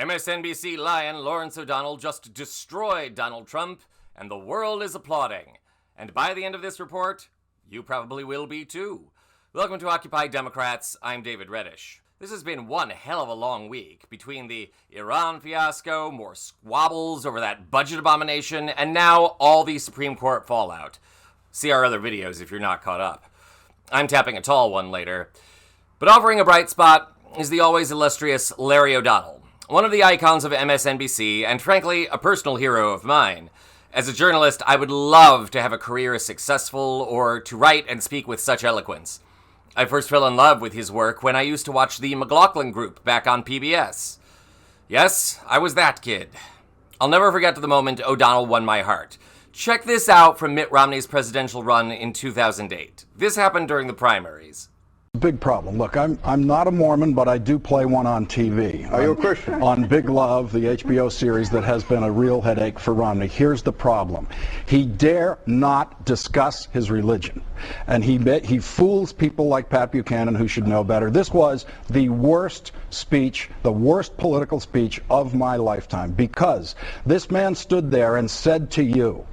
MSNBC lion Lawrence O'Donnell just destroyed Donald Trump, and the world is applauding. And by the end of this report, you probably will be too. Welcome to Occupy Democrats. I'm David Reddish. This has been one hell of a long week, between the Iran fiasco, more squabbles over that budget abomination, and now all the Supreme Court fallout. See our other videos if you're not caught up. I'm tapping a tall one later. But offering a bright spot is the always illustrious Larry O'Donnell, one of the icons of MSNBC, and frankly, a personal hero of mine. As a journalist, I would love to have a career as successful or to write and speak with such eloquence. I first fell in love with his work when I used to watch the McLaughlin Group back on PBS. Yes, I was that kid. I'll never forget the moment O'Donnell won my heart. Check this out from Mitt Romney's presidential run in 2008. This happened during the primaries. Big problem. Look, I'm not a Mormon, but I do play one on TV. Are you a Christian? On Big Love, the HBO series that has been a real headache for Romney. Here's the problem. He dare not discuss his religion. And he fools people like Pat Buchanan, who should know better. This was the worst speech, the worst political speech of my lifetime, because this man stood there and said to you,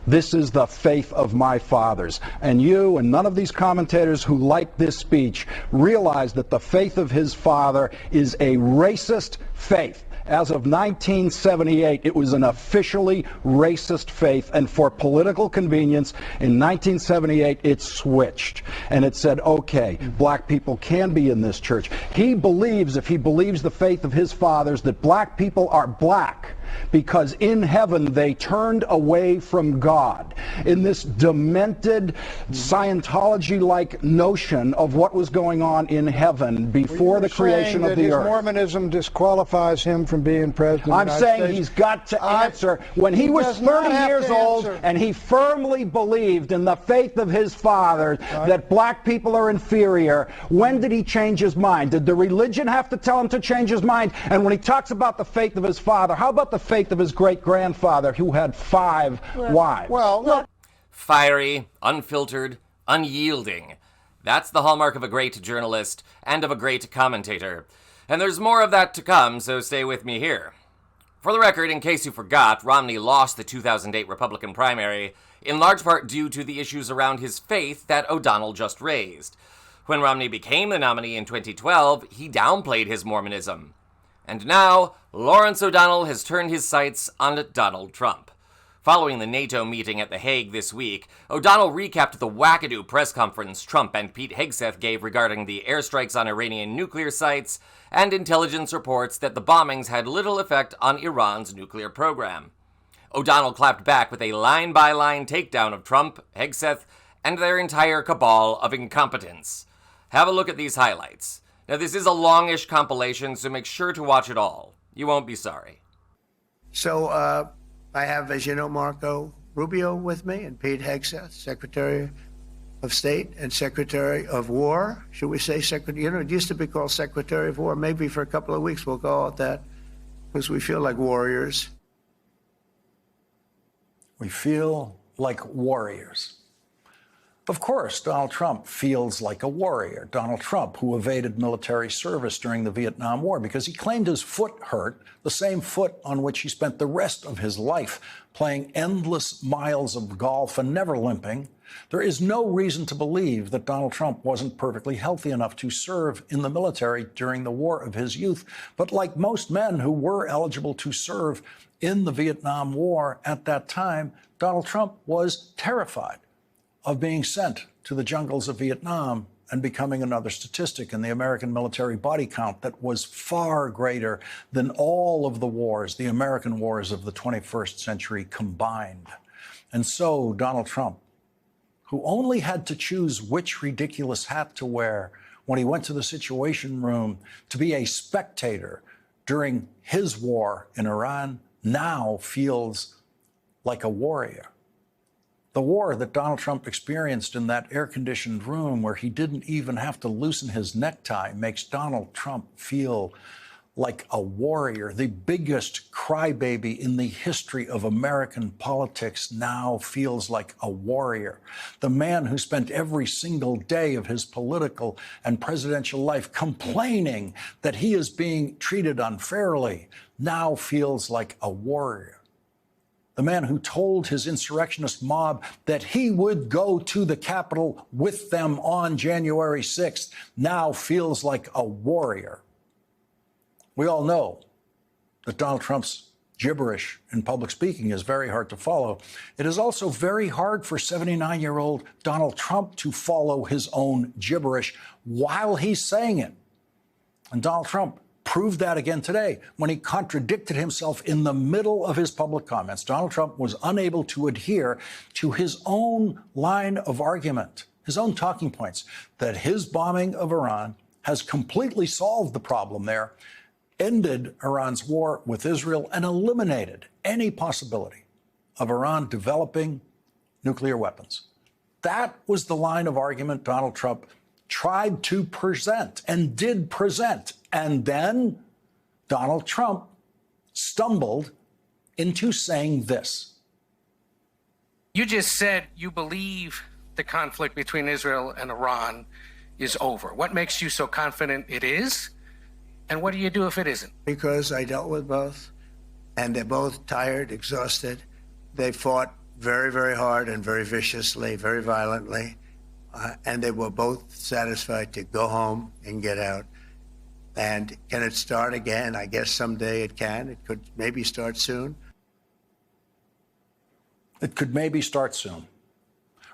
"This is the faith of my fathers." And you and none of these commentators who like this speech realize that the faith of his father is a racist faith. As of 1978, it was an officially racist faith, and for political convenience, in 1978, it switched. And it said, okay, black people can be in this church. He believes, if he believes the faith of his fathers, that black people are black because in heaven they turned away from God. In this demented Scientology-like notion of what was going on in heaven before the creation of the earth. Mormonism disqualifies him from being president. I'm saying he's got to answer. When he was 30 years old and he firmly believed in the faith of his father that black people are inferior, when did he change his mind? Did the religion have to tell him to change his mind? And when he talks about the faith of his father, how about the faith of his great-grandfather who had 5 wives? Well, look. Fiery, unfiltered, unyielding. That's the hallmark of a great journalist and of a great commentator. And there's more of that to come, so stay with me here. For the record, in case you forgot, Romney lost the 2008 Republican primary, in large part due to the issues around his faith that O'Donnell just raised. When Romney became the nominee in 2012, he downplayed his Mormonism. And now, Lawrence O'Donnell has turned his sights on Donald Trump. Following the NATO meeting at The Hague this week, O'Donnell recapped the wackadoo press conference Trump and Pete Hegseth gave regarding the airstrikes on Iranian nuclear sites and intelligence reports that the bombings had little effect on Iran's nuclear program. O'Donnell clapped back with a line-by-line takedown of Trump, Hegseth, and their entire cabal of incompetence. Have a look at these highlights. Now, this is a longish compilation, so make sure to watch it all. You won't be sorry. So I have, as you know, Marco Rubio with me, and Pete Hegseth, Secretary of State and Secretary of War. Should we say Secretary? You know, it used to be called Secretary of War. Maybe for a couple of weeks we'll call it that, because we feel like warriors. We feel like warriors. Of course, Donald Trump feels like a warrior. Donald Trump, who evaded military service during the Vietnam War because he claimed his foot hurt, the same foot on which he spent the rest of his life playing endless miles of golf and never limping. There is no reason to believe that Donald Trump wasn't perfectly healthy enough to serve in the military during the war of his youth. But like most men who were eligible to serve in the Vietnam War at that time, Donald Trump was terrified of being sent to the jungles of Vietnam and becoming another statistic in the American military body count that was far greater than all of the wars, the American wars of the 21st century combined. And so Donald Trump, who only had to choose which ridiculous hat to wear when he went to the Situation Room to be a spectator during his war in Iran, now feels like a warrior. The war that Donald Trump experienced in that air-conditioned room where he didn't even have to loosen his necktie makes Donald Trump feel like a warrior. The biggest crybaby in the history of American politics now feels like a warrior. The man who spent every single day of his political and presidential life complaining that he is being treated unfairly now feels like a warrior. The man who told his insurrectionist mob that he would go to the Capitol with them on January 6th now feels like a warrior. We all know that Donald Trump's gibberish in public speaking is very hard to follow. It is also very hard for 79-year-old Donald Trump to follow his own gibberish while he's saying it. And Donald Trump proved that again today when he contradicted himself in the middle of his public comments. Donald Trump was unable to adhere to his own line of argument, his own talking points, that his bombing of Iran has completely solved the problem there, ended Iran's war with Israel, and eliminated any possibility of Iran developing nuclear weapons. That was the line of argument Donald Trump tried to present and did present. And then Donald Trump stumbled into saying this. You just said you believe the conflict between Israel and Iran is over. What makes you so confident it is? And what do you do if it isn't? Because I dealt with both, and they're both tired, exhausted. They fought very, very hard and very viciously, very violently, and they were both satisfied to go home and get out. And can it start again? I guess someday it can. It could maybe start soon. It could maybe start soon.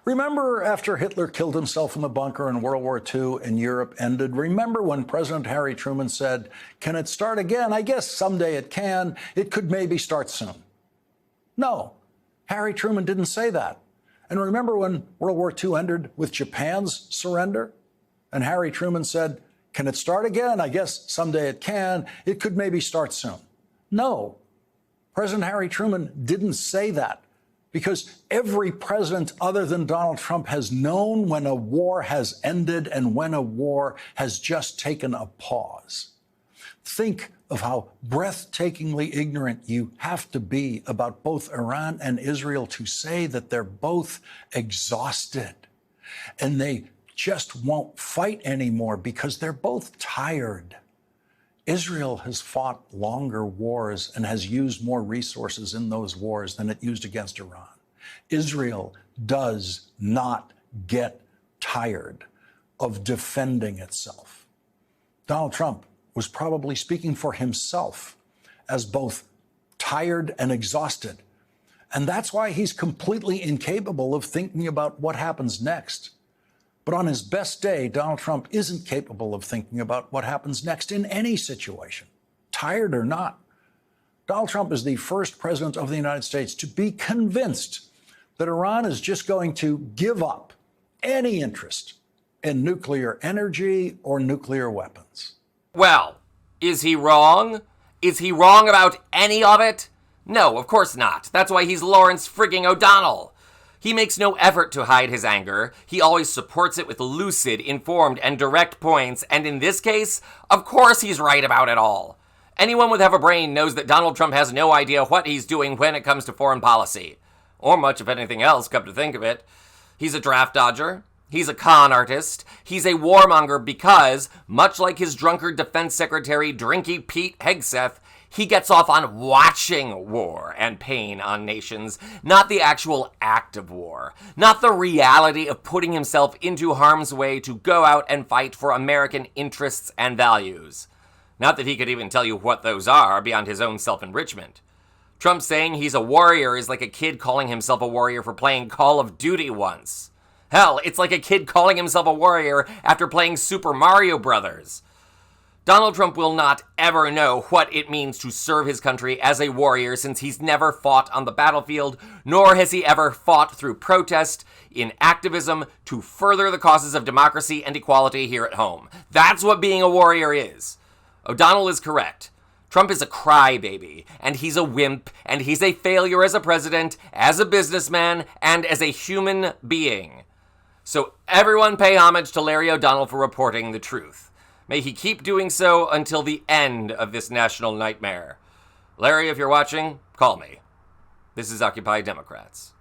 Remember after Hitler killed himself in the bunker in World War II and Europe ended? Remember when President Harry Truman said, can it start again? I guess someday it can. It could maybe start soon. No, Harry Truman didn't say that. And remember when World War II ended with Japan's surrender? And Harry Truman said, can it start again? I guess someday it can. It could maybe start soon. No, President Harry Truman didn't say that, because every president other than Donald Trump has known when a war has ended and when a war has just taken a pause. Think of how breathtakingly ignorant you have to be about both Iran and Israel to say that they're both exhausted and they just won't fight anymore because they're both tired. Israel has fought longer wars and has used more resources in those wars than it used against Iran. Israel does not get tired of defending itself. Donald Trump was probably speaking for himself as both tired and exhausted. And that's why he's completely incapable of thinking about what happens next. But on his best day, Donald Trump isn't capable of thinking about what happens next in any situation, tired or not. Donald Trump is the first president of the United States to be convinced that Iran is just going to give up any interest in nuclear energy or nuclear weapons. Well, is he wrong? Is he wrong about any of it? No, of course not. That's why he's Lawrence frigging O'Donnell. He makes no effort to hide his anger. He always supports it with lucid, informed, and direct points, and in this case, of course he's right about it all. Anyone with half a brain knows that Donald Trump has no idea what he's doing when it comes to foreign policy. Or much of anything else, come to think of it. He's a draft dodger. He's a con artist. He's a warmonger because, much like his drunkard defense secretary, Drinky Pete Hegseth, he gets off on watching war and pain on nations, not the actual act of war, not the reality of putting himself into harm's way to go out and fight for American interests and values. Not that he could even tell you what those are beyond his own self-enrichment. Trump saying he's a warrior is like a kid calling himself a warrior for playing Call of Duty once. Hell, it's like a kid calling himself a warrior after playing Super Mario Brothers. Donald Trump will not ever know what it means to serve his country as a warrior since he's never fought on the battlefield, nor has he ever fought through protest in activism to further the causes of democracy and equality here at home. That's what being a warrior is. O'Donnell is correct. Trump is a crybaby, and he's a wimp, and he's a failure as a president, as a businessman, and as a human being. So everyone pay homage to Larry O'Donnell for reporting the truth. May he keep doing so until the end of this national nightmare. Larry, if you're watching, call me. This is Occupy Democrats.